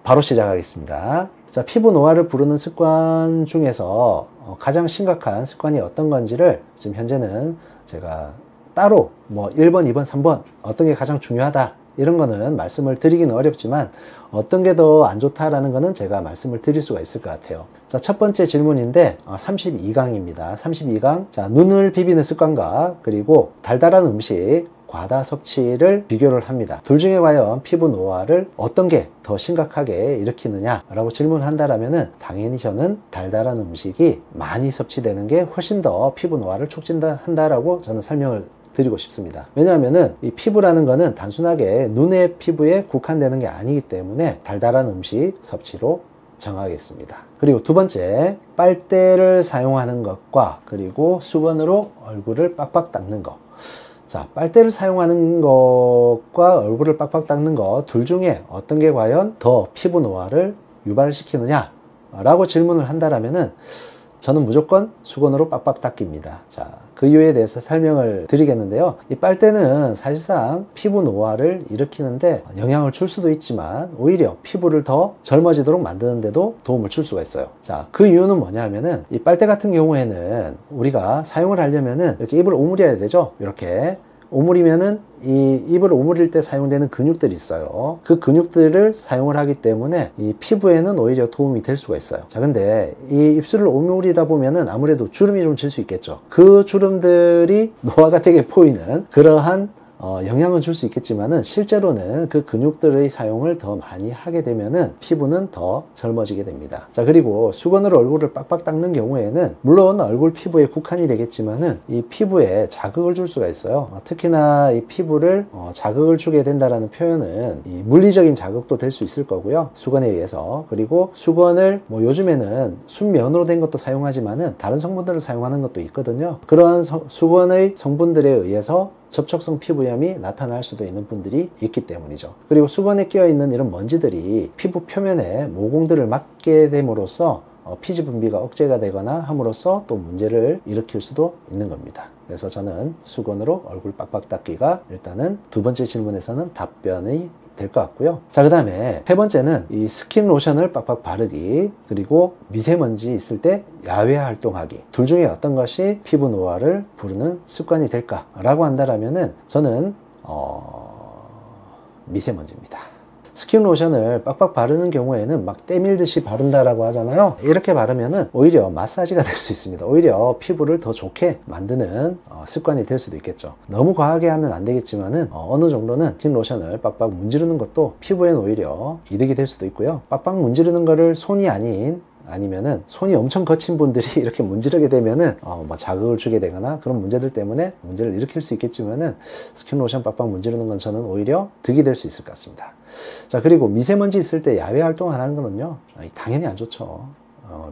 바로 시작하겠습니다. 자, 피부 노화를 부르는 습관 중에서 가장 심각한 습관이 어떤 건지를 지금 현재는 제가 따로 뭐 1번, 2번, 3번 어떤 게 가장 중요하다 이런 거는 말씀을 드리기는 어렵지만 어떤 게 더 안 좋다라는 거는 제가 말씀을 드릴 수가 있을 것 같아요. 자, 첫 번째 질문인데 32강입니다. 32강. 자, 눈을 비비는 습관과 그리고 달달한 음식 과다 섭취를 비교를 합니다. 둘 중에 과연 피부 노화를 어떤 게 더 심각하게 일으키느냐 라고 질문을 한다라면은 당연히 저는 달달한 음식이 많이 섭취되는 게 훨씬 더 피부 노화를 촉진한다라고 저는 설명을 드리고 싶습니다. 왜냐하면은 이 피부라는 거는 단순하게 눈의 피부에 국한되는 게 아니기 때문에 달달한 음식 섭취로 정하겠습니다. 그리고 두 번째, 빨대를 사용하는 것과 그리고 수건으로 얼굴을 빡빡 닦는 것. 자, 빨대를 사용하는 것과 얼굴을 빡빡 닦는 것 둘 중에 어떤 게 과연 더 피부 노화를 유발시키느냐 라고 질문을 한다라면은 저는 무조건 수건으로 빡빡 닦기입니다. 자, 그 이유에 대해서 설명을 드리겠는데요. 이 빨대는 사실상 피부 노화를 일으키는데 영향을 줄 수도 있지만 오히려 피부를 더 젊어지도록 만드는 데도 도움을 줄 수가 있어요. 자, 그 이유는 뭐냐면은 이 빨대 같은 경우에는 우리가 사용을 하려면은 이렇게 입을 오므려야 되죠. 이렇게 오므리면은 이 입을 오므릴 때 사용되는 근육들이 있어요. 그 근육들을 사용을 하기 때문에 이 피부에는 오히려 도움이 될 수가 있어요. 자, 근데 이 입술을 오므리다 보면은 아무래도 주름이 좀 질 수 있겠죠. 그 주름들이 노화가 되게 보이는 그러한 영향은 줄 수 있겠지만은 실제로는 그 근육들의 사용을 더 많이 하게 되면은 피부는 더 젊어지게 됩니다. 자, 그리고 수건으로 얼굴을 빡빡 닦는 경우에는 물론 얼굴 피부에 국한이 되겠지만은 이 피부에 자극을 줄 수가 있어요. 특히나 이 피부를 자극을 주게 된다라는 표현은 이 물리적인 자극도 될 수 있을 거고요. 수건에 의해서. 그리고 수건을 뭐 요즘에는 순면으로 된 것도 사용하지만은 다른 성분들을 사용하는 것도 있거든요. 그런 수건의 성분들에 의해서 접촉성 피부염이 나타날 수도 있는 분들이 있기 때문이죠. 그리고 수건에 끼어 있는 이런 먼지들이 피부 표면에 모공들을 막게 됨으로써 피지 분비가 억제가 되거나 함으로써 또 문제를 일으킬 수도 있는 겁니다. 그래서 저는 수건으로 얼굴 빡빡 닦기가 일단은 두 번째 질문에서는 답변이 될 것 같고요. 자, 그 다음에 세 번째는 이 스킨 로션을 빡빡 바르기 그리고 미세먼지 있을 때 야외 활동하기 둘 중에 어떤 것이 피부 노화를 부르는 습관이 될까 라고 한다라면은 저는 미세먼지입니다. 스킨 로션을 빡빡 바르는 경우에는 막 때밀듯이 바른다라고 하잖아요. 이렇게 바르면은 오히려 마사지가 될 수 있습니다. 오히려 피부를 더 좋게 만드는 습관이 될 수도 있겠죠. 너무 과하게 하면 안 되겠지만은 어느 정도는 스킨 로션을 빡빡 문지르는 것도 피부에는 오히려 이득이 될 수도 있고요. 빡빡 문지르는 거를 손이 아니면은 손이 엄청 거친 분들이 이렇게 문지르게 되면은 뭐 자극을 주게 되거나 그런 문제들 때문에 문제를 일으킬 수 있겠지만은 스킨 로션 빡빡 문지르는 건 저는 오히려 득이 될 수 있을 것 같습니다. 자, 그리고 미세먼지 있을 때 야외 활동 안 하는 거는요 당연히 안 좋죠.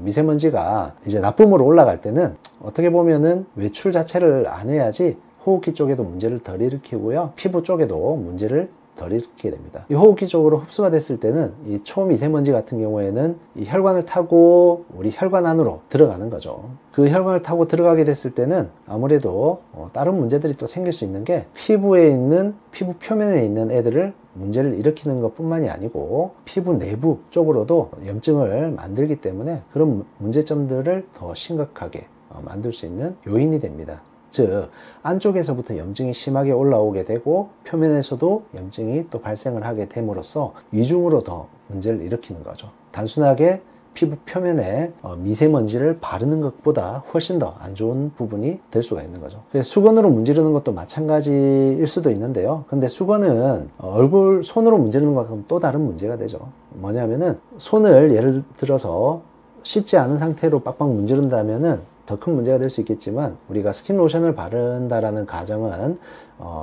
미세먼지가 이제 나쁨으로 올라갈 때는 어떻게 보면은 외출 자체를 안 해야지 호흡기 쪽에도 문제를 덜 일으키고요 피부 쪽에도 문제를 덜 일으키게 됩니다. 이 호흡기 쪽으로 흡수가 됐을 때는 이 초미세먼지 같은 경우에는 이 혈관을 타고 우리 혈관 안으로 들어가는 거죠. 그 혈관을 타고 들어가게 됐을 때는 아무래도 다른 문제들이 또 생길 수 있는 게 피부 표면에 있는 애들을 문제를 일으키는 것 뿐만이 아니고 피부 내부 쪽으로도 염증을 만들기 때문에 그런 문제점들을 더 심각하게 만들 수 있는 요인이 됩니다. 즉 안쪽에서부터 염증이 심하게 올라오게 되고 표면에서도 염증이 또 발생을 하게 됨으로써 이중으로 더 문제를 일으키는 거죠. 단순하게 피부 표면에 미세먼지를 바르는 것보다 훨씬 더 안 좋은 부분이 될 수가 있는 거죠. 수건으로 문지르는 것도 마찬가지일 수도 있는데요. 근데 수건은 손으로 문지르는 것과는 또 다른 문제가 되죠. 뭐냐면은 손을 예를 들어서 씻지 않은 상태로 빡빡 문지른다면은 더 큰 문제가 될 수 있겠지만 우리가 스킨 로션을 바른다라는 가정은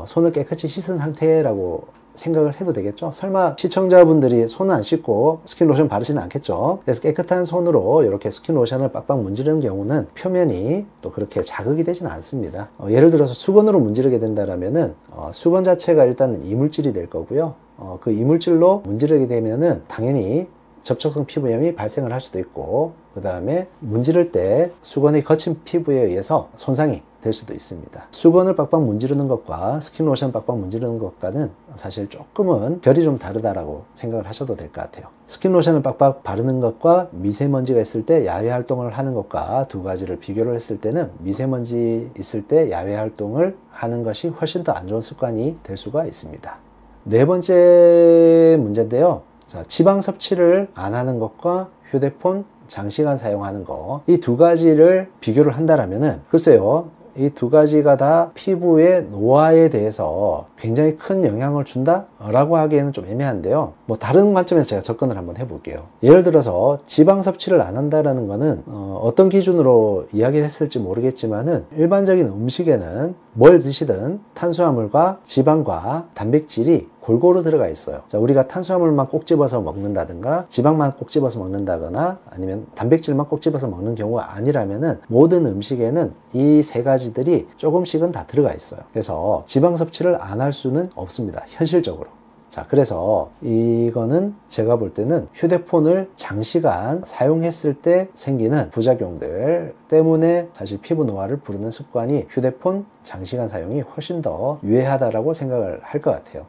손을 깨끗이 씻은 상태라고 생각을 해도 되겠죠. 설마 시청자분들이 손을 안 씻고 스킨 로션 바르지는 않겠죠. 그래서 깨끗한 손으로 이렇게 스킨 로션을 빡빡 문지르는 경우는 표면이 또 그렇게 자극이 되지는 않습니다. 예를 들어서 수건으로 문지르게 된다라면은 수건 자체가 일단 이물질이 될 거고요. 그 이물질로 문지르게 되면은 당연히 접촉성 피부염이 발생을 할 수도 있고 그 다음에 문지를 때 수건의 거친 피부에 의해서 손상이 될 수도 있습니다. 수건을 빡빡 문지르는 것과 스킨로션 빡빡 문지르는 것과는 사실 조금은 결이 좀 다르다라고 생각을 하셔도 될 것 같아요. 스킨로션을 빡빡 바르는 것과 미세먼지가 있을 때 야외 활동을 하는 것과 두 가지를 비교를 했을 때는 미세먼지 있을 때 야외 활동을 하는 것이 훨씬 더 안 좋은 습관이 될 수가 있습니다. 네 번째 문제인데요. 자, 지방 섭취를 안 하는 것과 휴대폰 장시간 사용하는 거, 이 두 가지를 비교를 한다라면은 글쎄요, 이 두 가지가 다 피부의 노화에 대해서 굉장히 큰 영향을 준다? 라고 하기에는 좀 애매한데요. 뭐 다른 관점에서 제가 접근을 한번 해볼게요. 예를 들어서 지방 섭취를 안 한다라는 거는 어떤 기준으로 이야기를 했을지 모르겠지만은 일반적인 음식에는 뭘 드시든 탄수화물과 지방과 단백질이 골고루 들어가 있어요. 자, 우리가 탄수화물만 꼭 집어서 먹는다든가 지방만 꼭 집어서 먹는다거나 아니면 단백질만 꼭 집어서 먹는 경우가 아니라면은 모든 음식에는 이 세 가지들이 조금씩은 다 들어가 있어요. 그래서 지방 섭취를 안 할 수는 없습니다. 현실적으로. 자, 그래서 이거는 제가 볼 때는 휴대폰을 장시간 사용했을 때 생기는 부작용들 때문에 사실 피부 노화를 부르는 습관이 휴대폰 장시간 사용이 훨씬 더 유해하다라고 생각을 할 것 같아요.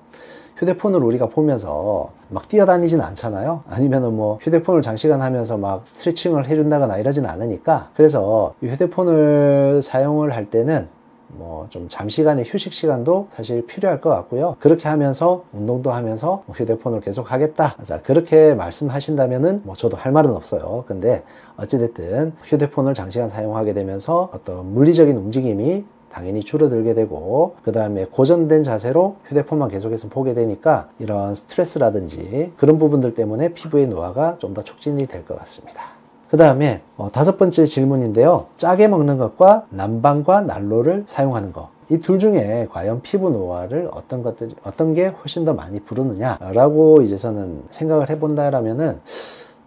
휴대폰을 우리가 보면서 막 뛰어다니진 않잖아요. 아니면은 뭐 휴대폰을 장시간 하면서 막 스트레칭을 해준다거나 이러진 않으니까, 그래서 이 휴대폰을 사용을 할 때는 뭐 좀 잠시간의 휴식 시간도 사실 필요할 것 같고요. 그렇게 하면서 운동도 하면서 휴대폰을 계속 하겠다, 자, 그렇게 말씀하신다면은 뭐 저도 할 말은 없어요. 근데 어찌됐든 휴대폰을 장시간 사용하게 되면서 어떤 물리적인 움직임이 당연히 줄어들게 되고, 그 다음에 고정된 자세로 휴대폰만 계속해서 보게 되니까 이런 스트레스라든지 그런 부분들 때문에 피부의 노화가 좀 더 촉진이 될 것 같습니다. 그 다음에 다섯 번째 질문인데요. 짜게 먹는 것과 난방과 난로를 사용하는 것, 이 둘 중에 과연 피부 노화를 어떤 게 훨씬 더 많이 부르느냐라고 이제 저는 생각을 해본다라면은,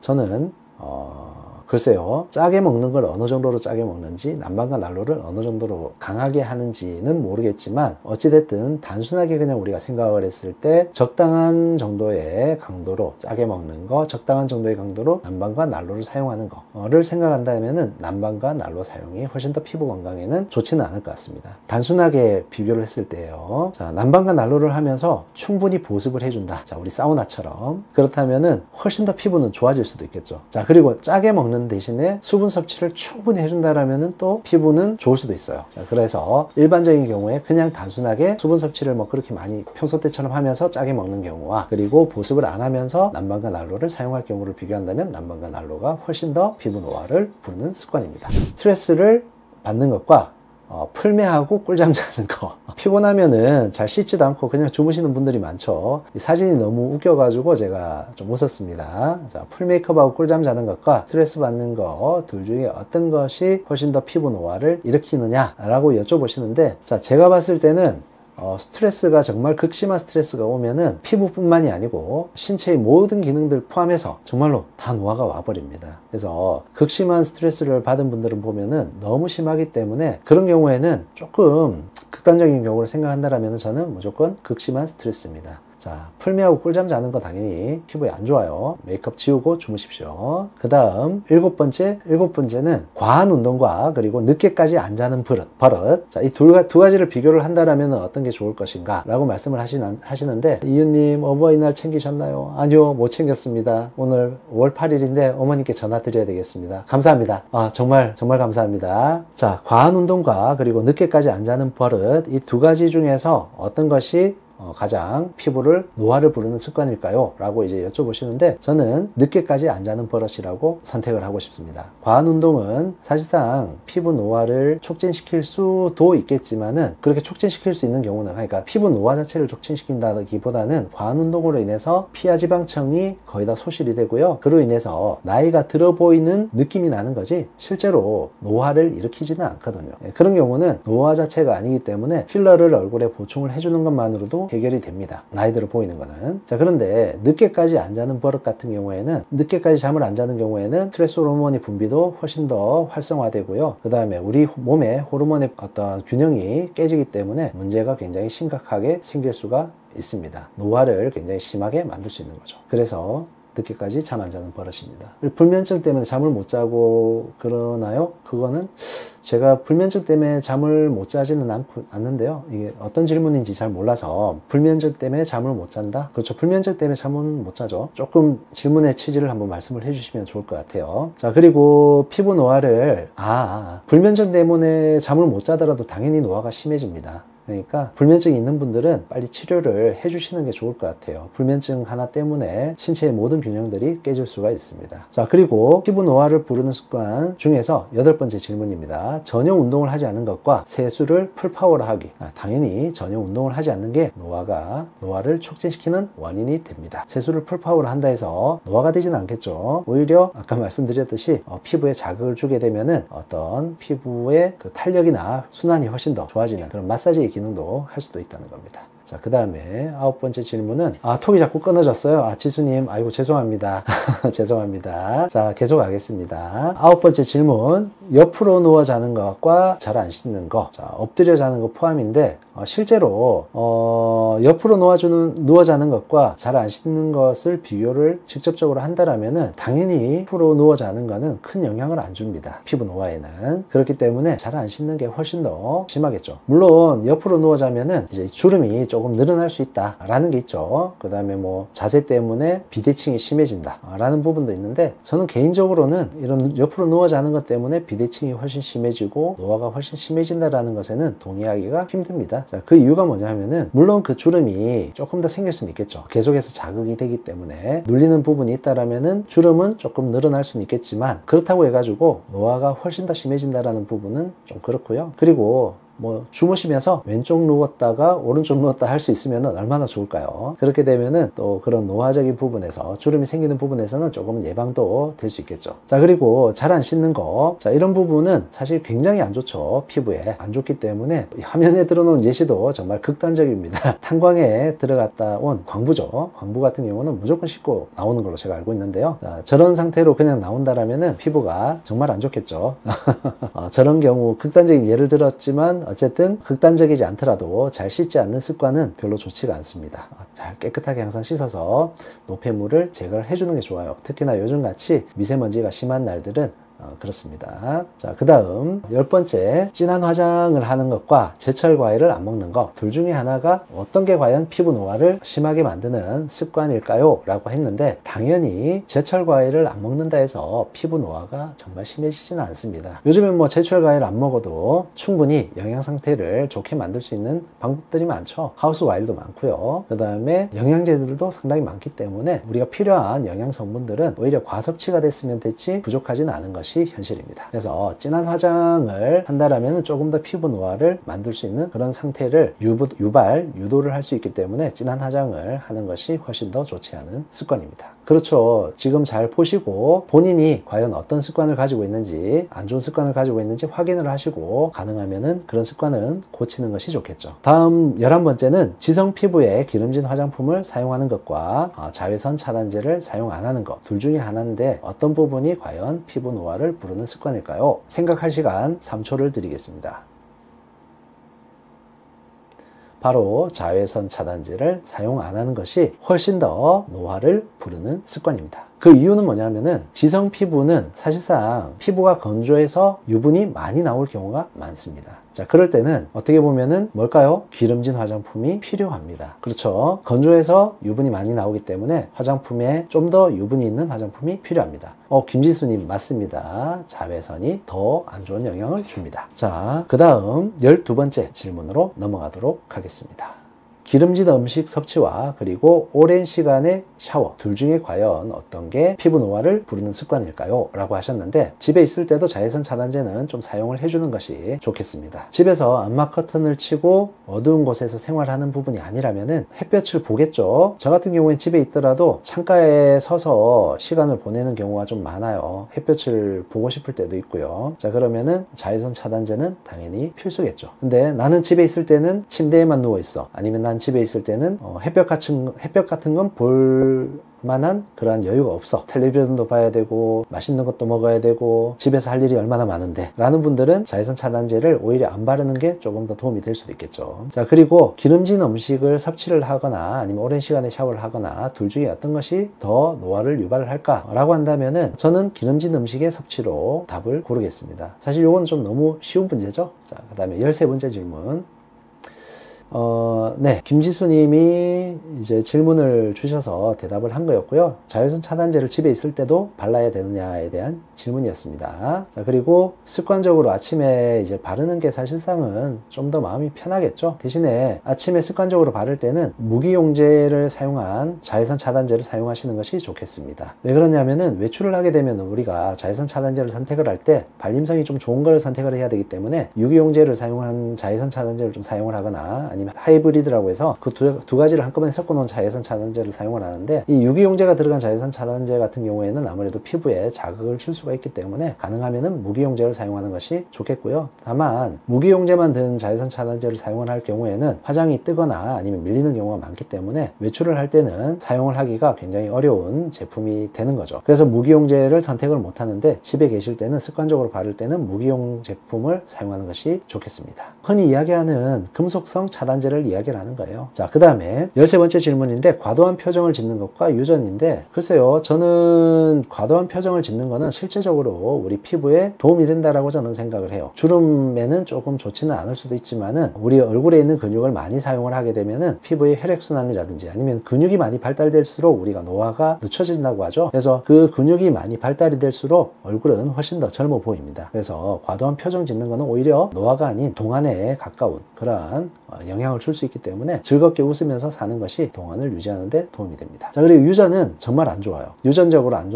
저는 글쎄요, 짜게 먹는 걸 어느 정도로 짜게 먹는지, 난방과 난로를 어느 정도로 강하게 하는지는 모르겠지만, 어찌됐든 단순하게 그냥 우리가 생각을 했을 때 적당한 정도의 강도로 짜게 먹는 거, 적당한 정도의 강도로 난방과 난로를 사용하는 거를 생각한다면은 난방과 난로 사용이 훨씬 더 피부 건강에는 좋지는 않을 것 같습니다. 단순하게 비교를 했을 때요, 자, 난방과 난로를 하면서 충분히 보습을 해준다, 자, 우리 사우나처럼, 그렇다면은 훨씬 더 피부는 좋아질 수도 있겠죠. 자, 그리고 짜게 먹는 대신에 수분 섭취를 충분히 해준다라면은 또 피부는 좋을 수도 있어요. 자, 그래서 일반적인 경우에 그냥 단순하게 수분 섭취를 뭐 그렇게 많이 평소 때처럼 하면서 짜게 먹는 경우와, 그리고 보습을 안 하면서 난방과 난로를 사용할 경우를 비교한다면 난방과 난로가 훨씬 더 피부 노화를 부르는 습관입니다. 스트레스를 받는 것과 풀매하고 꿀잠 자는 거, 피곤하면은 잘 씻지도 않고 그냥 주무시는 분들이 많죠. 이 사진이 너무 웃겨가지고 제가 좀 웃었습니다. 자, 풀 메이크업하고 꿀잠 자는 것과 스트레스 받는 거 둘 중에 어떤 것이 훨씬 더 피부 노화를 일으키느냐 라고 여쭤보시는데, 자, 제가 봤을 때는 스트레스가 정말 극심한 스트레스가 오면은 피부뿐만이 아니고 신체의 모든 기능들 포함해서 정말로 다 노화가 와버립니다. 그래서 극심한 스트레스를 받은 분들은 보면은 너무 심하기 때문에 그런 경우에는 조금 극단적인 경우를 생각한다면 저는 무조건 극심한 스트레스입니다. 자, 풀매하고 꿀잠 자는 거 당연히 피부에 안 좋아요. 메이크업 지우고 주무십시오. 그 다음 일곱 번째는 과한 운동과 그리고 늦게까지 안 자는 버릇. 자, 이 두 가지를 비교를 한다라면 어떤 게 좋을 것인가 라고 말씀을 하시는데, 이유님 어버이날 챙기셨나요? 아니요, 못 챙겼습니다. 오늘 5월 8일인데 어머니께 전화 드려야 되겠습니다. 감사합니다. 정말 감사합니다. 자, 과한 운동과 그리고 늦게까지 안 자는 버릇, 이 두 가지 중에서 어떤 것이 가장 피부를 노화를 부르는 습관일까요? 라고 이제 여쭤보시는데, 저는 늦게까지 안 자는 버릇이라고 선택을 하고 싶습니다. 과한 운동은 사실상 피부 노화를 촉진시킬 수도 있겠지만은, 그렇게 촉진시킬 수 있는 경우는, 그러니까 피부 노화 자체를 촉진시킨다기보다는 과한 운동으로 인해서 피하 지방층이 거의 다 소실이 되고요, 그로 인해서 나이가 들어 보이는 느낌이 나는 거지 실제로 노화를 일으키지는 않거든요. 그런 경우는 노화 자체가 아니기 때문에 필러를 얼굴에 보충을 해주는 것만으로도 해결이 됩니다. 나이 들어 보이는 거는. 자, 그런데 늦게까지 안 자는 버릇 같은 경우에는, 늦게까지 잠을 안 자는 경우에는 스트레스 호르몬의 분비도 훨씬 더 활성화되고요, 그 다음에 우리 몸의 호르몬의 어떤 균형이 깨지기 때문에 문제가 굉장히 심각하게 생길 수가 있습니다. 노화를 굉장히 심하게 만들 수 있는 거죠. 그래서 늦게까지 잠 안 자는 버릇입니다. 불면증 때문에 잠을 못 자고 그러나요? 그거는 제가 불면증 때문에 잠을 못 자지는 않는데요. 이게 어떤 질문인지 잘 몰라서. 불면증 때문에 잠을 못 잔다? 그렇죠. 불면증 때문에 잠은 못 자죠. 조금 질문의 취지를 한번 말씀을 해주시면 좋을 것 같아요. 자, 그리고 피부 노화를 불면증 때문에 잠을 못 자더라도 당연히 노화가 심해집니다. 그러니까 불면증이 있는 분들은 빨리 치료를 해주시는 게 좋을 것 같아요. 불면증 하나 때문에 신체의 모든 균형들이 깨질 수가 있습니다. 자, 그리고 피부 노화를 부르는 습관 중에서 8번째 질문입니다. 전혀 운동을 하지 않는 것과 세수를 풀파워로 하기. 당연히 전혀 운동을 하지 않는 게 노화를 촉진시키는 원인이 됩니다. 세수를 풀파워로 한다 해서 노화가 되지는 않겠죠. 오히려 아까 말씀드렸듯이 피부에 자극을 주게 되면은 어떤 피부의 그 탄력이나 순환이 훨씬 더 좋아지는 그런 마사지 기능도 할 수도 있다는 겁니다. 자, 그 다음에 9번째 질문은 톡이 자꾸 끊어졌어요. 지수님, 아이고 죄송합니다. 죄송합니다. 자, 계속 하겠습니다. 9번째 질문, 옆으로 누워 자는 것과 잘 안 씻는 것. 자, 엎드려 자는 것 포함인데 실제로 옆으로 누워 자는 것과 잘 안 씻는 것을 비교를 직접적으로 한다라면은 당연히 옆으로 누워 자는 것은 큰 영향을 안 줍니다. 피부 노화에는. 그렇기 때문에 잘 안 씻는 게 훨씬 더 심하겠죠. 물론 옆으로 누워 자면은 이제 주름이 조금 늘어날 수 있다 라는 게 있죠. 그 다음에 뭐 자세 때문에 비대칭이 심해진다 라는 부분도 있는데, 저는 개인적으로는 이런 옆으로 누워 자는 것 때문에 비대칭이 훨씬 심해지고 노화가 훨씬 심해진다라는 것에는 동의하기가 힘듭니다. 자, 그 이유가 뭐냐 하면은 물론 그 주름이 조금 더 생길 수는 있겠죠. 계속해서 자극이 되기 때문에 눌리는 부분이 있다라면은 주름은 조금 늘어날 수는 있겠지만, 그렇다고 해가지고 노화가 훨씬 더 심해진다라는 부분은 좀 그렇고요. 그리고 뭐 주무시면서 왼쪽 누웠다가 오른쪽 누웠다 할 수 있으면 얼마나 좋을까요? 그렇게 되면은 또 그런 노화적인 부분에서 주름이 생기는 부분에서는 조금 예방도 될 수 있겠죠. 자, 그리고 잘 안 씻는 거, 자, 이런 부분은 사실 굉장히 안 좋죠. 피부에 안 좋기 때문에 화면에 들어놓은 예시도 정말 극단적입니다. 탄광에 들어갔다 온 광부죠. 광부 같은 경우는 무조건 씻고 나오는 걸로 제가 알고 있는데요. 자, 저런 상태로 그냥 나온다라면은 피부가 정말 안 좋겠죠. 저런 경우 극단적인 예를 들었지만 어쨌든 극단적이지 않더라도 잘 씻지 않는 습관은 별로 좋지가 않습니다. 잘 깨끗하게 항상 씻어서 노폐물을 제거를 해주는 게 좋아요. 특히나 요즘같이 미세먼지가 심한 날들은 그렇습니다. 자, 그 다음 10번째, 진한 화장을 하는 것과 제철 과일을 안 먹는 것, 둘 중에 하나가 어떤 게 과연 피부 노화를 심하게 만드는 습관일까요? 라고 했는데, 당연히 제철 과일을 안 먹는다 해서 피부 노화가 정말 심해지지는 않습니다. 요즘엔 뭐 제철 과일 안 먹어도 충분히 영양 상태를 좋게 만들 수 있는 방법들이 많죠. 하우스 과일도 많고요. 그 다음에 영양제들도 상당히 많기 때문에 우리가 필요한 영양 성분들은 오히려 과섭취가 됐으면 됐지 부족하지는 않은 것이 현실입니다. 그래서 진한 화장을 한다라면 조금 더 피부 노화를 만들 수 있는 그런 상태를 유도를 할 수 있기 때문에 진한 화장을 하는 것이 훨씬 더 좋지 않은 습관입니다. 그렇죠. 지금 잘 보시고 본인이 과연 어떤 습관을 가지고 있는지, 안 좋은 습관을 가지고 있는지 확인을 하시고 가능하면은 그런 습관은 고치는 것이 좋겠죠. 다음 11번째는 지성 피부에 기름진 화장품을 사용하는 것과 자외선 차단제를 사용 안 하는 것, 둘 중에 하나인데 어떤 부분이 과연 피부 노화를 부르는 습관일까요? 생각할 시간 3초를 드리겠습니다. 바로 자외선 차단제를 사용 안 하는 것이 훨씬 더 노화를 부르는 습관입니다. 그 이유는 뭐냐면은 지성 피부는 사실상 피부가 건조해서 유분이 많이 나올 경우가 많습니다. 자, 그럴 때는 어떻게 보면은 뭘까요? 기름진 화장품이 필요합니다. 그렇죠. 건조해서 유분이 많이 나오기 때문에 화장품에 좀 더 유분이 있는 화장품이 필요합니다. 김지수님 맞습니다. 자외선이 더 안 좋은 영향을 줍니다. 자, 그 다음 12번째 질문으로 넘어가도록 하겠습니다. 기름진 음식 섭취와 그리고 오랜 시간의 샤워, 둘 중에 과연 어떤 게 피부 노화를 부르는 습관일까요? 라고 하셨는데, 집에 있을 때도 자외선 차단제는 좀 사용을 해주는 것이 좋겠습니다. 집에서 암막 커튼을 치고 어두운 곳에서 생활하는 부분이 아니라면은 햇볕을 보겠죠. 저 같은 경우엔 집에 있더라도 창가에 서서 시간을 보내는 경우가 좀 많아요. 햇볕을 보고 싶을 때도 있고요. 자, 그러면은 자외선 차단제는 당연히 필수겠죠. 근데 나는 집에 있을 때는 침대에만 누워 있어, 아니면 난 집에 있을 때는 햇볕 같은 건 볼 만한 그러한 여유가 없어. 텔레비전도 봐야 되고 맛있는 것도 먹어야 되고 집에서 할 일이 얼마나 많은데 라는 분들은 자외선 차단제를 오히려 안 바르는 게 조금 더 도움이 될 수도 있겠죠. 자, 그리고 기름진 음식을 섭취를 하거나 아니면 오랜 시간에 샤워를 하거나 둘 중에 어떤 것이 더 노화를 유발을 할까 라고 한다면은 저는 기름진 음식의 섭취로 답을 고르겠습니다. 사실 이건 좀 너무 쉬운 문제죠. 자, 그 다음에 13번째 질문. 네, 김지수님이 이제 질문을 주셔서 대답을 한 거였고요. 자외선 차단제를 집에 있을 때도 발라야 되느냐에 대한 질문이었습니다. 자, 그리고 습관적으로 아침에 이제 바르는 게 사실상은 좀 더 마음이 편하겠죠. 대신에 아침에 습관적으로 바를 때는 무기용제를 사용한 자외선 차단제를 사용하시는 것이 좋겠습니다. 왜 그러냐면은 외출을 하게 되면 우리가 자외선 차단제를 선택을 할 때 발림성이 좀 좋은 걸 선택을 해야 되기 때문에 유기용제를 사용한 자외선 차단제를 좀 사용을 하거나 아니면 하이브리드라고 해서 그 두 가지를 한꺼번에 섞어 놓은 자외선 차단제를 사용을 하는데, 이 유기용제가 들어간 자외선 차단제 같은 경우에는 아무래도 피부에 자극을 줄 수가 있기 때문에 가능하면은 무기용제를 사용하는 것이 좋겠고요. 다만 무기용제만 든 자외선 차단제를 사용을 할 경우에는 화장이 뜨거나 아니면 밀리는 경우가 많기 때문에 외출을 할 때는 사용을 하기가 굉장히 어려운 제품이 되는 거죠. 그래서 무기용제를 선택을 못 하는데 집에 계실 때는 습관적으로 바를 때는 무기용 제품을 사용하는 것이 좋겠습니다. 흔히 이야기하는 금속성 차단제를 이야기를 하는 거예요. 자, 그 다음에 13번째 질문인데, 과도한 표정을 짓는 것과 유전인데, 글쎄요, 저는 과도한 표정을 짓는 거는 실제적으로 우리 피부에 도움이 된다라고 저는 생각을 해요. 주름에는 조금 좋지는 않을 수도 있지만은 우리 얼굴에 있는 근육을 많이 사용을 하게 되면은 피부의 혈액순환이라든지 아니면 근육이 많이 발달될수록 우리가 노화가 늦춰진다고 하죠. 그래서 그 근육이 많이 발달이 될수록 얼굴은 훨씬 더 젊어 보입니다. 그래서 과도한 표정 짓는 거는 오히려 노화가 아닌 동안에 가까운 그러한 영향을 줄 수 있기 때문에 즐겁게 웃으면서 사는 것이 동안을 유지하는 데 도움이 됩니다. 자, 그리고 유전은 정말 안 좋아요. 유전적으로 안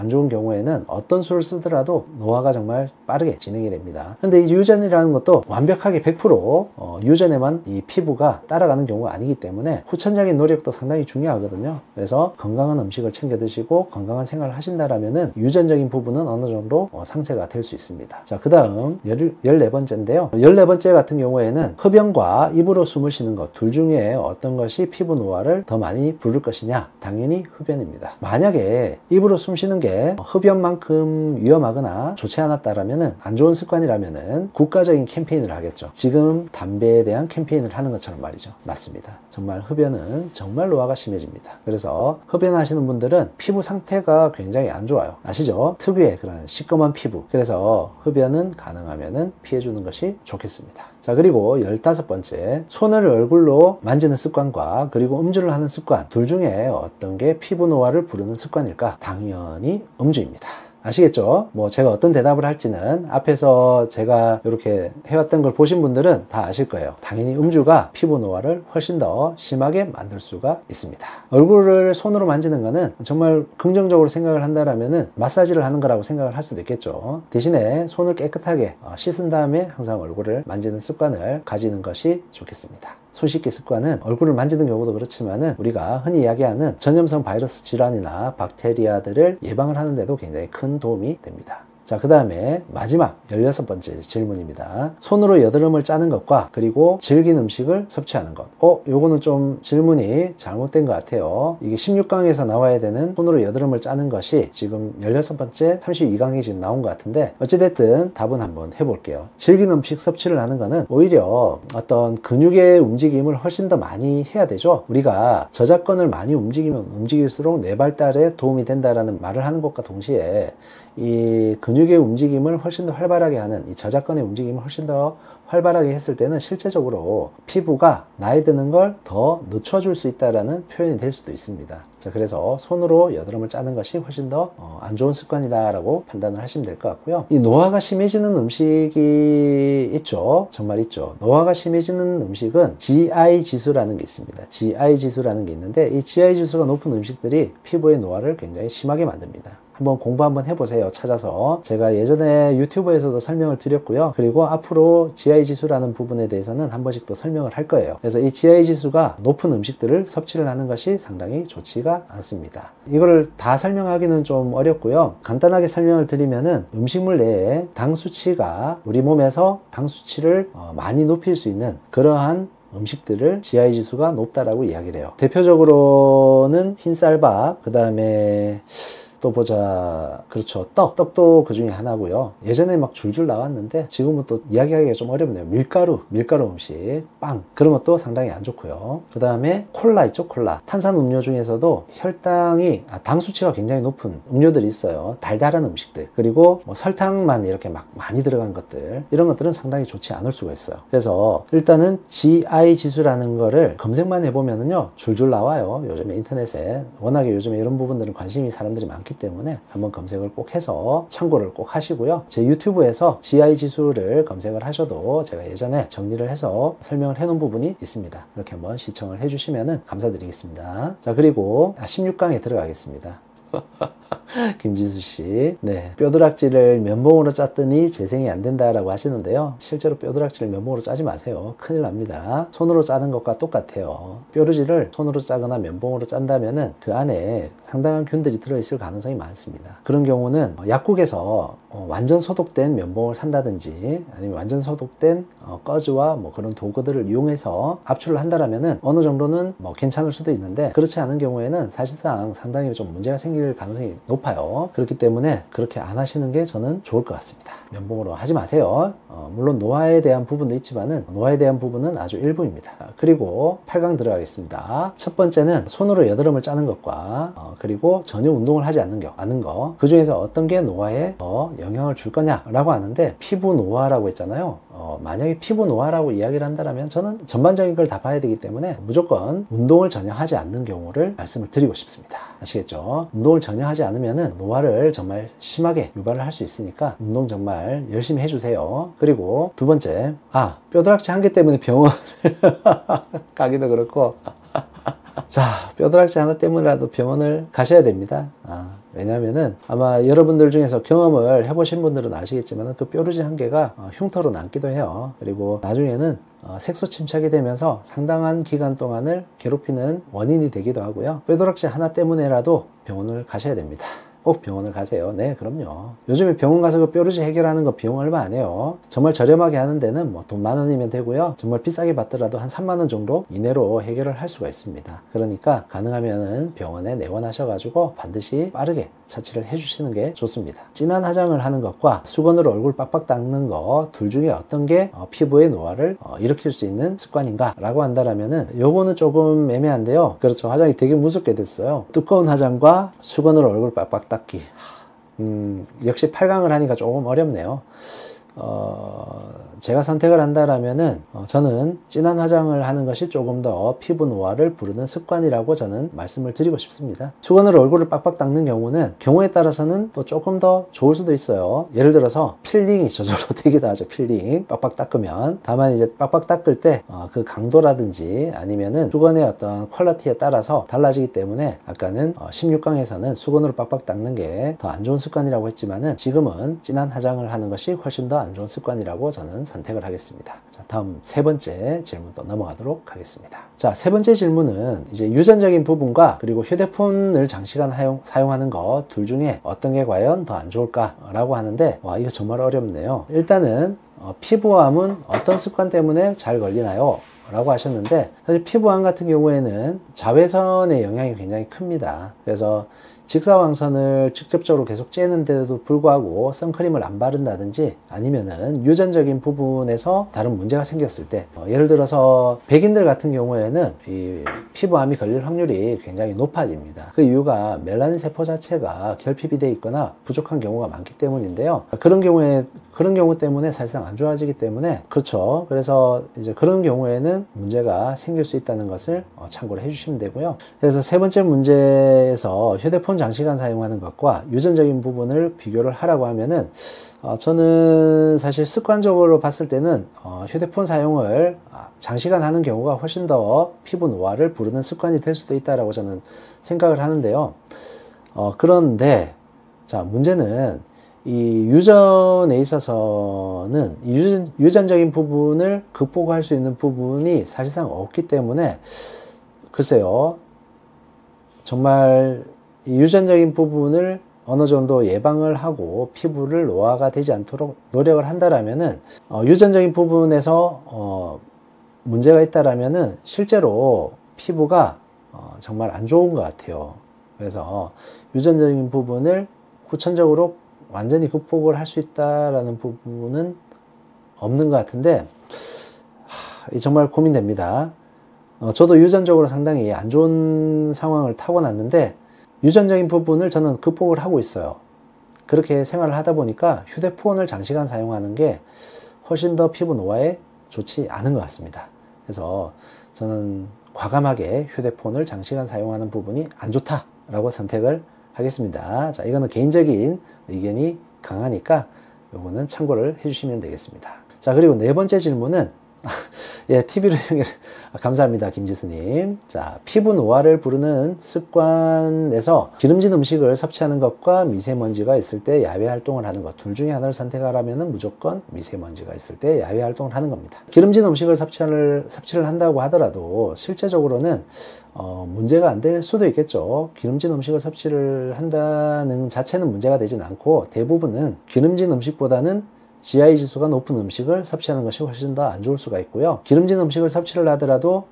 좋은 경우에는 어떤 수를 쓰더라도 노화가 정말 빠르게 진행이 됩니다. 근데 이 유전이라는 것도 완벽하게 100% 유전에만 이 피부가 따라가는 경우가 아니기 때문에 후천적인 노력도 상당히 중요하거든요. 그래서 건강한 음식을 챙겨 드시고 건강한 생활을 하신다라면은 유전적인 부분은 어느 정도 상쇄가 될 수 있습니다. 자, 그 다음 14번째인데요. 14번째 같은 경우에는 흡연과 입으로 숨을 쉬는 것 둘 중에 어떤 것이 피부 노화를 더 많이 부를 것이냐? 당연히 흡연입니다. 만약에 입으로 숨 쉬는 게 흡연만큼 위험하거나 좋지 않았다라면은, 안 좋은 습관이라면은 국가적인 캠페인을 하겠죠. 지금 담배에 대한 캠페인을 하는 것처럼 말이죠. 맞습니다. 정말 흡연은 정말 노화가 심해집니다. 그래서 흡연하시는 분들은 피부 상태가 굉장히 안 좋아요. 아시죠? 특유의 그런 시꺼먼 피부. 그래서 흡연은 가능하면은 피해주는 것이 좋겠습니다. 자, 그리고 15번째, 손을 얼굴로 만지는 습관과 그리고 음주를 하는 습관 둘 중에 어떤 게 피부 노화를 부르는 습관일까? 당연히 음주입니다. 아시겠죠? 뭐 제가 어떤 대답을 할지는 앞에서 제가 이렇게 해왔던 걸 보신 분들은 다 아실 거예요. 당연히 음주가 피부 노화를 훨씬 더 심하게 만들 수가 있습니다. 얼굴을 손으로 만지는 거는 정말 긍정적으로 생각을 한다라면은 마사지를 하는 거라고 생각을 할 수도 있겠죠. 대신에 손을 깨끗하게 씻은 다음에 항상 얼굴을 만지는 습관을 가지는 것이 좋겠습니다. 손 씻기 습관은 얼굴을 만지는 경우도 그렇지만은 우리가 흔히 이야기하는 전염성 바이러스 질환이나 박테리아들을 예방을 하는 데도 굉장히 큰 도움이 됩니다. 자, 그 다음에 마지막 16번째 질문입니다. 손으로 여드름을 짜는 것과 그리고 질긴 음식을 섭취하는 것. 요거는 좀 질문이 잘못된 것 같아요. 이게 16강에서 나와야 되는 손으로 여드름을 짜는 것이 지금 16번째 32강에 지금 나온 것 같은데, 어찌됐든 답은 한번 해볼게요. 질긴 음식 섭취를 하는 거는 오히려 어떤 근육의 움직임을 훨씬 더 많이 해야 되죠. 우리가 저작근을 많이 움직이면 움직일수록 뇌 발달에 도움이 된다라는 말을 하는 것과 동시에 이 근육의 움직임을 훨씬 더 활발하게 하는, 이 저작근의 움직임을 훨씬 더 활발하게 했을 때는 실제적으로 피부가 나이 드는 걸 더 늦춰줄 수 있다라는 표현이 될 수도 있습니다. 자, 그래서 손으로 여드름을 짜는 것이 훨씬 더 안 좋은 습관이다라고 판단을 하시면 될 것 같고요. 이 노화가 심해지는 음식이 있죠. 정말 있죠. 노화가 심해지는 음식은 GI 지수라는 게 있습니다. GI 지수라는 게 있는데, 이 GI 지수가 높은 음식들이 피부의 노화를 굉장히 심하게 만듭니다. 한번 공부 한번 해보세요. 찾아서. 제가 예전에 유튜브에서도 설명을 드렸고요. 그리고 앞으로 GI 지수라는 부분에 대해서는 한 번씩 더 설명을 할 거예요. 그래서 이 GI 지수가 높은 음식들을 섭취를 하는 것이 상당히 좋지가 않습니다. 이거를 다 설명하기는 좀 어렵고요. 간단하게 설명을 드리면은, 음식물 내에 당 수치가 우리 몸에서 당 수치를 많이 높일 수 있는 그러한 음식들을 GI 지수가 높다라고 이야기를 해요. 대표적으로는 흰쌀밥, 그 다음에 또 보자. 그렇죠. 떡도 그 중에 하나고요. 예전에 막 줄줄 나왔는데 지금은 또 이야기하기가 좀 어렵네요. 밀가루 음식, 빵, 그런 것도 상당히 안 좋고요. 그 다음에 콜라 있죠. 콜라. 탄산 음료 중에서도 혈당이 당 수치가 굉장히 높은 음료들이 있어요. 달달한 음식들, 그리고 뭐 설탕만 이렇게 막 많이 들어간 것들, 이런 것들은 상당히 좋지 않을 수가 있어요. 그래서 일단은 GI 지수라는 거를 검색만 해보면은요 줄줄 나와요. 요즘에 인터넷에 워낙에 요즘에 이런 부분들은 관심이 사람들이 많기 때문에 한번 검색을 꼭 해서 참고를 꼭 하시고요. 제 유튜브에서 GI 지수를 검색을 하셔도 제가 예전에 정리를 해서 설명을 해 놓은 부분이 있습니다. 이렇게 한번 시청을 해 주시면 감사드리겠습니다. 자, 그리고 16강에 들어가겠습니다. 김지수 씨, 네, 뼈드락질을 면봉으로 짰더니 재생이 안 된다라고 하시는데요. 실제로 뼈드락질을 면봉으로 짜지 마세요. 큰일 납니다. 손으로 짜는 것과 똑같아요. 뼈르질을 손으로 짜거나 면봉으로 짠다면은 그 안에 상당한 균들이 들어있을 가능성이 많습니다. 그런 경우는 약국에서 완전 소독된 면봉을 산다든지 아니면 완전 소독된 꺼즈와 뭐 그런 도구들을 이용해서 압출을 한다라면은 어느 정도는 뭐 괜찮을 수도 있는데, 그렇지 않은 경우에는 사실상 상당히 좀 문제가 생길 가능성이 높아요. 그렇기 때문에 그렇게 안 하시는 게 저는 좋을 것 같습니다. 면봉으로 하지 마세요. 물론 노화에 대한 부분도 있지만은 노화에 대한 부분은 아주 일부입니다. 그리고 8강 들어가겠습니다. 첫 번째는 손으로 여드름을 짜는 것과 그리고 전혀 운동을 하지 않는 거, 그 중에서 어떤 게 노화에 더 영향을 줄 거냐라고 하는데, 피부 노화라고 했잖아요. 만약에 피부 노화라고 이야기를 한다면 저는 전반적인 걸 다 봐야 되기 때문에 무조건 운동을 전혀 하지 않는 경우를 말씀을 드리고 싶습니다. 아시겠죠? 운동을 전혀 하지 않으면 노화를 정말 심하게 유발을 할 수 있으니까 운동 정말 열심히 해주세요. 그리고 두 번째, 뼈드락질 한 개 때문에 병원 가기도 그렇고 자, 뼈드락질 하나 때문이라도 병원을 가셔야 됩니다. 왜냐면은 아마 여러분들 중에서 경험을 해보신 분들은 아시겠지만 그 뼈르질 한 개가 흉터로 남기도 해요. 그리고 나중에는 색소 침착이 되면서 상당한 기간 동안을 괴롭히는 원인이 되기도 하고요. 뼈드락질 하나 때문에라도 병원을 가셔야 됩니다. 꼭 병원을 가세요. 네, 그럼요. 요즘에 병원 가서 그 뼈르지 해결하는 거 비용 얼마 안 해요. 정말 저렴하게 하는 데는 뭐 돈 10,000원이면 되고요. 정말 비싸게 받더라도 한 30,000원 정도 이내로 해결을 할 수가 있습니다. 그러니까 가능하면은 병원에 내원하셔가지고 반드시 빠르게 처치를 해주시는 게 좋습니다. 진한 화장을 하는 것과 수건으로 얼굴 빡빡 닦는 거 둘 중에 어떤 게 피부의 노화를 일으킬 수 있는 습관인가 라고 한다면은 요거는 조금 애매한데요. 그렇죠. 화장이 되게 무섭게 됐어요. 두꺼운 화장과 수건으로 얼굴 빡빡 닦기. 역시 8강을 하니까 조금 어렵네요. 제가 선택을 한다라면은 저는 진한 화장을 하는 것이 조금 더 피부 노화를 부르는 습관이라고 저는 말씀을 드리고 싶습니다. 수건으로 얼굴을 빡빡 닦는 경우에 따라서는 또 조금 더 좋을 수도 있어요. 예를 들어서 필링이 저절로 되기도 하죠. 필링 빡빡 닦으면. 다만 이제 빡빡 닦을 때 그 강도라든지 아니면은 수건의 어떤 퀄리티에 따라서 달라지기 때문에 아까는 16강에서는 수건으로 빡빡 닦는 게 더 안 좋은 습관이라고 했지만은 지금은 진한 화장을 하는 것이 훨씬 더 안 좋은 습관이라고 저는 선택을 하겠습니다. 자, 다음 세 번째 질문 또 넘어가도록 하겠습니다. 자, 세 번째 질문은 이제 유전적인 부분과 그리고 휴대폰을 장시간 사용하는 것 둘 중에 어떤 게 과연 더 안 좋을까 라고 하는데, 이거 정말 어렵네요. 일단은 피부암은 어떤 습관 때문에 잘 걸리나요? 라고 하셨는데, 사실 피부암 같은 경우에는 자외선의 영향이 굉장히 큽니다. 그래서 직사광선을 직접적으로 계속 쬐는데도 불구하고 선크림을 안 바른다든지 아니면은 유전적인 부분에서 다른 문제가 생겼을 때, 예를 들어서 백인들 같은 경우에는 이 피부암이 걸릴 확률이 굉장히 높아집니다. 그 이유가 멜라닌 세포 자체가 결핍이 되어 있거나 부족한 경우가 많기 때문인데요. 그런 경우 때문에 사실상 안 좋아지기 때문에, 그렇죠. 그래서 이제 그런 경우에는 문제가 생길 수 있다는 것을 참고를 해주시면 되고요. 그래서 세 번째 문제에서 휴대폰 장시간 사용하는 것과 유전적인 부분을 비교를 하라고 하면은, 저는 사실 습관적으로 봤을 때는 휴대폰 사용을 장시간 하는 경우가 훨씬 더 피부 노화를 부르는 습관이 될 수도 있다라고 저는 생각을 하는데요. 그런데 자, 문제는 이 유전에 있어서는 이 유전적인 부분을 극복할 수 있는 부분이 사실상 없기 때문에, 글쎄요, 정말 이 유전적인 부분을 어느 정도 예방을 하고 피부를 노화가 되지 않도록 노력을 한다라면은 유전적인 부분에서 문제가 있다라면은 실제로 피부가 정말 안 좋은 것 같아요. 그래서 유전적인 부분을 후천적으로 완전히 극복을 할 수 있다라는 부분은 없는 것 같은데, 정말 고민됩니다. 저도 유전적으로 상당히 안 좋은 상황을 타고났는데 유전적인 부분을 저는 극복을 하고 있어요. 그렇게 생활을 하다 보니까 휴대폰을 장시간 사용하는 게 훨씬 더 피부 노화에 좋지 않은 것 같습니다. 그래서 저는 과감하게 휴대폰을 장시간 사용하는 부분이 안 좋다라고 선택을 하겠습니다. 자, 이거는 개인적인 의견이 강하니까 요거는 참고를 해주시면 되겠습니다. 자, 그리고 네 번째 질문은 예, TV로 감사합니다, 김지수님. 자, 피부 노화를 부르는 습관에서 기름진 음식을 섭취하는 것과 미세먼지가 있을 때 야외 활동을 하는 것, 둘 중에 하나를 선택하라면 무조건 미세먼지가 있을 때 야외 활동을 하는 겁니다. 기름진 음식을 섭취를 한다고 하더라도 실제적으로는 문제가 안 될 수도 있겠죠. 기름진 음식을 섭취를 한다는 자체는 문제가 되진 않고, 대부분은 기름진 음식보다는 GI 지수가 높은 음식을 섭취하는 것이 훨씬 더 안 좋을 수가 있고요. 기름진 음식을 섭취를 하더라도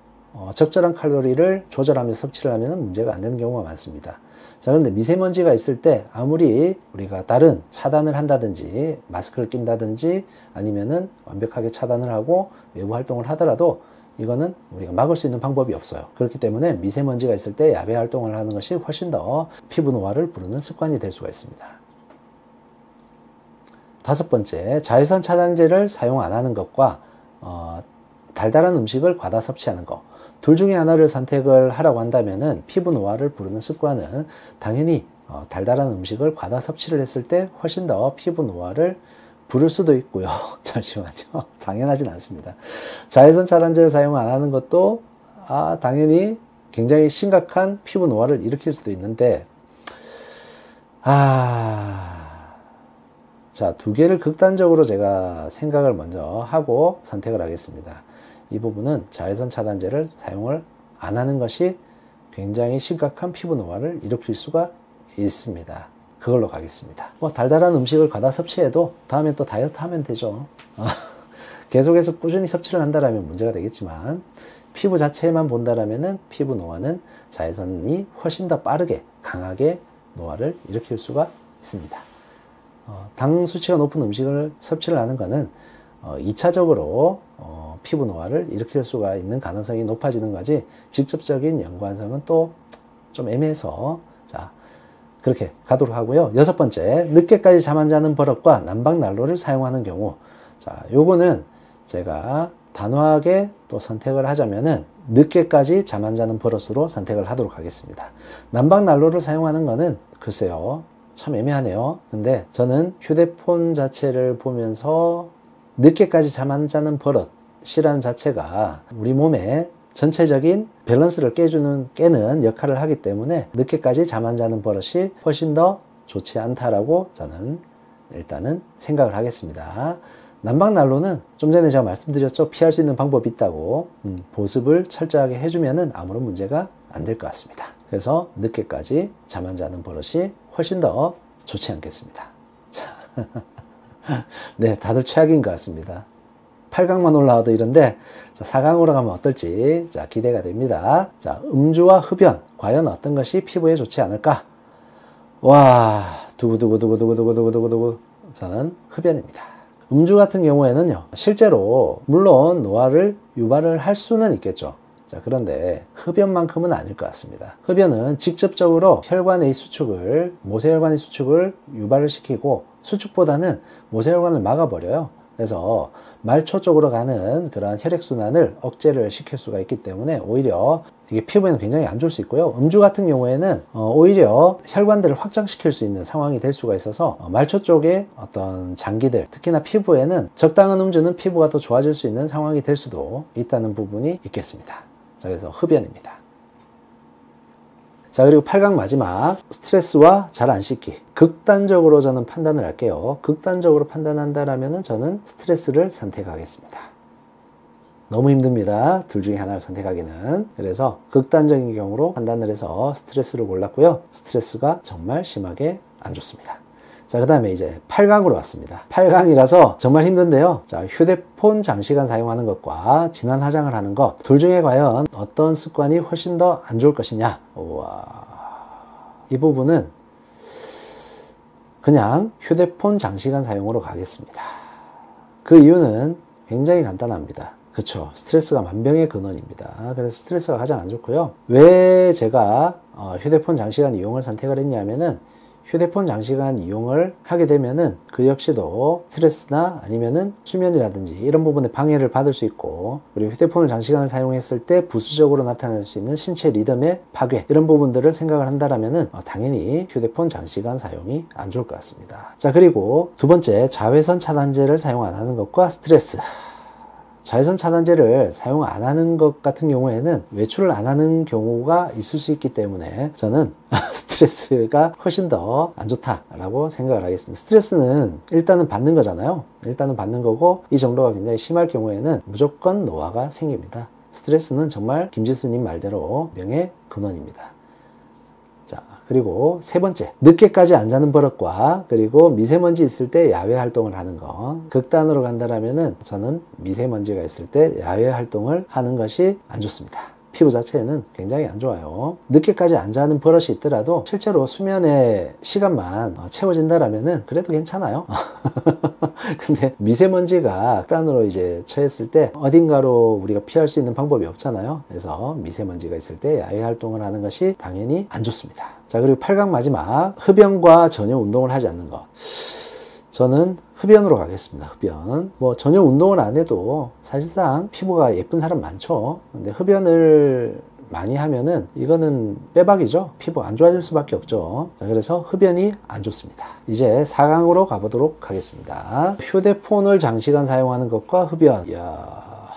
적절한 칼로리를 조절하면서 섭취를 하면 문제가 안 되는 경우가 많습니다. 자, 그런데 미세먼지가 있을 때 아무리 우리가 다른 차단을 한다든지 마스크를 낀다든지 아니면은 완벽하게 차단을 하고 외부 활동을 하더라도 이거는 우리가 막을 수 있는 방법이 없어요. 그렇기 때문에 미세먼지가 있을 때 야외 활동을 하는 것이 훨씬 더 피부 노화를 부르는 습관이 될 수가 있습니다. 다섯 번째, 자외선 차단제를 사용 안 하는 것과 달달한 음식을 과다 섭취하는 것, 둘 중에 하나를 선택을 하라고 한다면은 피부 노화를 부르는 습관은 당연히 달달한 음식을 과다 섭취를 했을 때 훨씬 더 피부 노화를 부를 수도 있고요. 잠시만요. 당연하진 않습니다. 자외선 차단제를 사용 안 하는 것도 당연히 굉장히 심각한 피부 노화를 일으킬 수도 있는데, 자, 두 개를 극단적으로 제가 생각을 먼저 하고 선택을 하겠습니다. 이 부분은 자외선 차단제를 사용을 안 하는 것이 굉장히 심각한 피부 노화를 일으킬 수가 있습니다. 그걸로 가겠습니다. 달달한 음식을 과다 섭취해도 다음에 또 다이어트 하면 되죠. 계속해서 꾸준히 섭취를 한다면 문제가 되겠지만, 피부 자체만 본다라면은 피부 노화는 자외선이 훨씬 더 빠르게 강하게 노화를 일으킬 수가 있습니다. 당 수치가 높은 음식을 섭취를 하는 것은 2차적으로 피부 노화를 일으킬 수가 있는 가능성이 높아지는 거지, 직접적인 연관성은 또 좀 애매해서, 자, 그렇게 가도록 하고요. 여섯 번째, 늦게까지 잠 안 자는 버릇과 난방난로를 사용하는 경우. 자, 요거는 제가 단호하게 또 선택을 하자면은 늦게까지 잠 안 자는 버릇으로 선택을 하도록 하겠습니다. 난방난로를 사용하는 거는 글쎄요, 참 애매하네요. 근데 저는 휴대폰 자체를 보면서 늦게까지 잠 안 자는 버릇이라는 자체가 우리 몸의 전체적인 밸런스를 깨는 역할을 하기 때문에 늦게까지 잠 안 자는 버릇이 훨씬 더 좋지 않다라고 저는 일단은 생각을 하겠습니다. 난방난로는 좀 전에 제가 말씀드렸죠. 피할 수 있는 방법이 있다고. 보습을 철저하게 해주면은 아무런 문제가 안 될 것 같습니다. 그래서 늦게까지 잠 안 자는 버릇이 훨씬 더 좋지 않겠습니다. 네, 다들 최악인 것 같습니다. 8강만 올라와도 이런데, 자, 4강으로 가면 어떨지, 자, 기대가 됩니다. 자, 음주와 흡연, 과연 어떤 것이 피부에 좋지 않을까? 와, 두구두구두구두구두구두구두구. 저는 흡연입니다. 음주 같은 경우에는요, 실제로 물론 노화를 유발을 할 수는 있겠죠. 자, 그런데 흡연만큼은 아닐 것 같습니다. 흡연은 직접적으로 혈관의 수축을, 모세혈관의 수축을 유발을 시키고, 수축보다는 모세혈관을 막아버려요. 그래서 말초 쪽으로 가는 그런 혈액순환을 억제를 시킬 수가 있기 때문에 오히려 이게 피부에는 굉장히 안 좋을 수 있고요. 음주 같은 경우에는 오히려 혈관들을 확장시킬 수 있는 상황이 될 수가 있어서 말초 쪽에 어떤 장기들, 특히나 피부에는 적당한 음주는 피부가 더 좋아질 수 있는 상황이 될 수도 있다는 부분이 있겠습니다. 자, 그래서 흡연입니다. 자, 그리고 8강 마지막, 스트레스와 잘 안 씻기. 극단적으로 저는 판단을 할게요. 극단적으로 판단한다라면 저는 스트레스를 선택하겠습니다. 너무 힘듭니다. 둘 중에 하나를 선택하기는. 그래서 극단적인 경우로 판단을 해서 스트레스를 골랐고요. 스트레스가 정말 심하게 안 좋습니다. 자, 그 다음에 이제 8강으로 왔습니다. 8강이라서 정말 힘든데요. 자, 휴대폰 장시간 사용하는 것과 진한 화장을 하는 것, 둘 중에 과연 어떤 습관이 훨씬 더 안 좋을 것이냐. 우와. 이 부분은 그냥 휴대폰 장시간 사용으로 가겠습니다. 그 이유는 굉장히 간단합니다. 그쵸. 스트레스가 만병의 근원입니다. 그래서 스트레스가 가장 안 좋고요. 왜 제가 휴대폰 장시간 이용을 선택을 했냐면은, 휴대폰 장시간 이용을 하게 되면은 그 역시도 스트레스나 아니면은 수면이라든지 이런 부분에 방해를 받을 수 있고, 그리고 휴대폰을 장시간을 사용했을 때 부수적으로 나타날 수 있는 신체 리듬의 파괴, 이런 부분들을 생각을 한다라면은 당연히 휴대폰 장시간 사용이 안 좋을 것 같습니다. 자, 그리고 두 번째, 자외선 차단제를 사용 안 하는 것과 스트레스. 자외선 차단제를 사용 안 하는 것 같은 경우에는 외출을 안 하는 경우가 있을 수 있기 때문에 저는 스트레스가 훨씬 더 안 좋다라고 생각을 하겠습니다. 스트레스는 일단은 받는 거잖아요. 일단은 받는 거고, 이 정도가 굉장히 심할 경우에는 무조건 노화가 생깁니다. 스트레스는 정말 김지수님 말대로 명의 근원입니다. 자, 그리고 세 번째, 늦게까지 안 자는 버릇과 그리고 미세먼지 있을 때 야외 활동을 하는 거. 극단으로 간다라면은 저는 미세먼지가 있을 때 야외 활동을 하는 것이 안 좋습니다. 피부 자체는 굉장히 안 좋아요. 늦게까지 안 자는 버릇이 있더라도 실제로 수면의 시간만 채워진다라면은 그래도 괜찮아요. 근데 미세먼지가 극단으로 이제 처했을 때 어딘가로 우리가 피할 수 있는 방법이 없잖아요. 그래서 미세먼지가 있을 때 야외 활동을 하는 것이 당연히 안 좋습니다. 자, 그리고 8강 마지막, 흡연과 전혀 운동을 하지 않는 것. 저는 흡연으로 가겠습니다. 흡연. 뭐 전혀 운동을 안 해도 사실상 피부가 예쁜 사람 많죠. 근데 흡연을 많이 하면은 이거는 빼박이죠. 피부 안 좋아질 수밖에 없죠. 자, 그래서 흡연이 안 좋습니다. 이제 4강으로 가보도록 하겠습니다. 휴대폰을 장시간 사용하는 것과 흡연. 이야,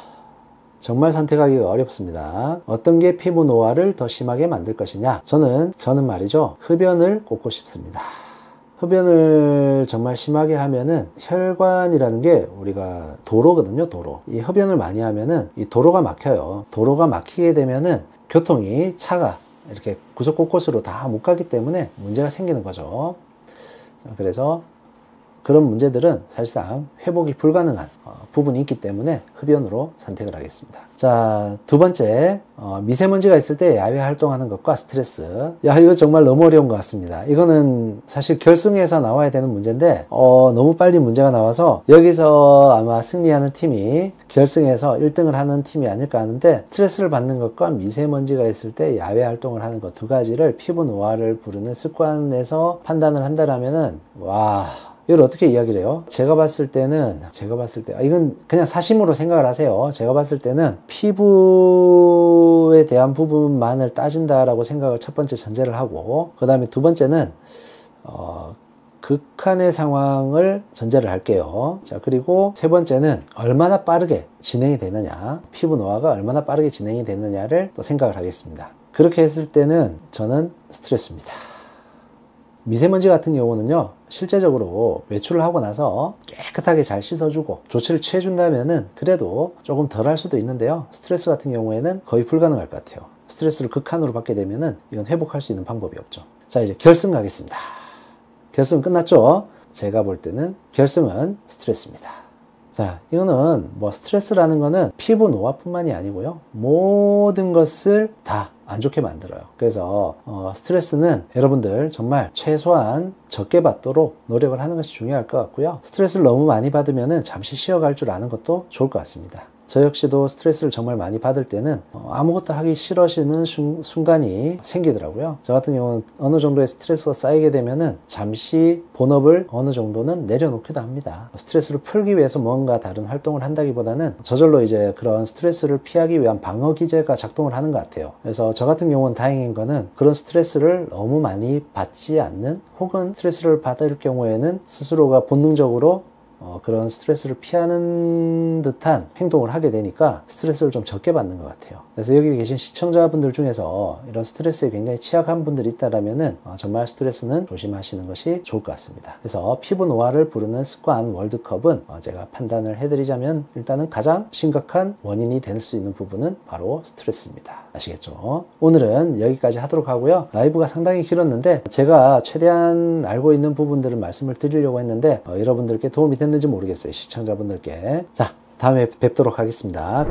정말 선택하기가 어렵습니다. 어떤 게 피부 노화를 더 심하게 만들 것이냐. 저는 말이죠, 흡연을 꼽고 싶습니다. 흡연을 정말 심하게 하면은 혈관이라는 게 우리가 도로거든요, 도로. 이 흡연을 많이 하면은 이 도로가 막혀요. 도로가 막히게 되면은 교통이, 차가 이렇게 구석곳곳으로 다 못 가기 때문에 문제가 생기는 거죠. 그래서 그런 문제들은 사실상 회복이 불가능한 부분이 있기 때문에 흡연으로 선택을 하겠습니다. 자, 두 번째, 미세먼지가 있을 때 야외 활동하는 것과 스트레스. 야, 이거 정말 너무 어려운 것 같습니다. 이거는 사실 결승에서 나와야 되는 문제인데 너무 빨리 문제가 나와서 여기서 아마 승리하는 팀이 결승에서 1등을 하는 팀이 아닐까 하는데, 스트레스를 받는 것과 미세먼지가 있을 때 야외 활동을 하는 것 두 가지를 피부 노화를 부르는 습관에서 판단을 한다라면은, 와, 이걸 어떻게 이야기를 해요? 제가 봤을 때, 이건 그냥 사심으로 생각을 하세요. 제가 봤을 때는 피부에 대한 부분만을 따진다라고 생각을 첫 번째 전제를 하고, 그 다음에 두 번째는, 극한의 상황을 전제를 할게요. 자, 그리고 세 번째는 얼마나 빠르게 진행이 되느냐, 피부 노화가 얼마나 빠르게 진행이 되느냐를 또 생각을 하겠습니다. 그렇게 했을 때는 저는 스트레스입니다. 미세먼지 같은 경우는요, 실제적으로 외출을 하고 나서 깨끗하게 잘 씻어주고 조치를 취해준다면은 그래도 조금 덜 할 수도 있는데요, 스트레스 같은 경우에는 거의 불가능할 것 같아요. 스트레스를 극한으로 받게 되면은 이건 회복할 수 있는 방법이 없죠. 자, 이제 결승 가겠습니다. 결승 끝났죠? 제가 볼 때는 결승은 스트레스입니다. 자, 이거는 뭐 스트레스라는 거는 피부 노화뿐만이 아니고요, 모든 것을 다 안 좋게 만들어요. 그래서 스트레스는 여러분들 정말 최소한 적게 받도록 노력을 하는 것이 중요할 것 같고요. 스트레스를 너무 많이 받으면 잠시 쉬어갈 줄 아는 것도 좋을 것 같습니다. 저 역시도 스트레스를 정말 많이 받을 때는 아무것도 하기 싫어지는 순간이 생기더라고요. 저 같은 경우는 어느 정도의 스트레스가 쌓이게 되면은 잠시 본업을 어느 정도는 내려놓기도 합니다. 스트레스를 풀기 위해서 뭔가 다른 활동을 한다기보다는 저절로 이제 그런 스트레스를 피하기 위한 방어 기제가 작동을 하는 것 같아요. 그래서 저 같은 경우는 다행인 거는 그런 스트레스를 너무 많이 받지 않는, 혹은 스트레스를 받을 경우에는 스스로가 본능적으로 그런 스트레스를 피하는 듯한 행동을 하게 되니까 스트레스를 좀 적게 받는 것 같아요. 그래서 여기 계신 시청자분들 중에서 이런 스트레스에 굉장히 취약한 분들이 있다라면은 정말 스트레스는 조심하시는 것이 좋을 것 같습니다. 그래서 피부 노화를 부르는 습관 월드컵은 제가 판단을 해드리자면 일단은 가장 심각한 원인이 될 수 있는 부분은 바로 스트레스입니다. 아시겠죠? 오늘은 여기까지 하도록 하고요. 라이브가 상당히 길었는데 제가 최대한 알고 있는 부분들을 말씀을 드리려고 했는데 여러분들께 도움이 됐는지 모르겠어요. 시청자분들께. 자, 다음에 뵙도록 하겠습니다.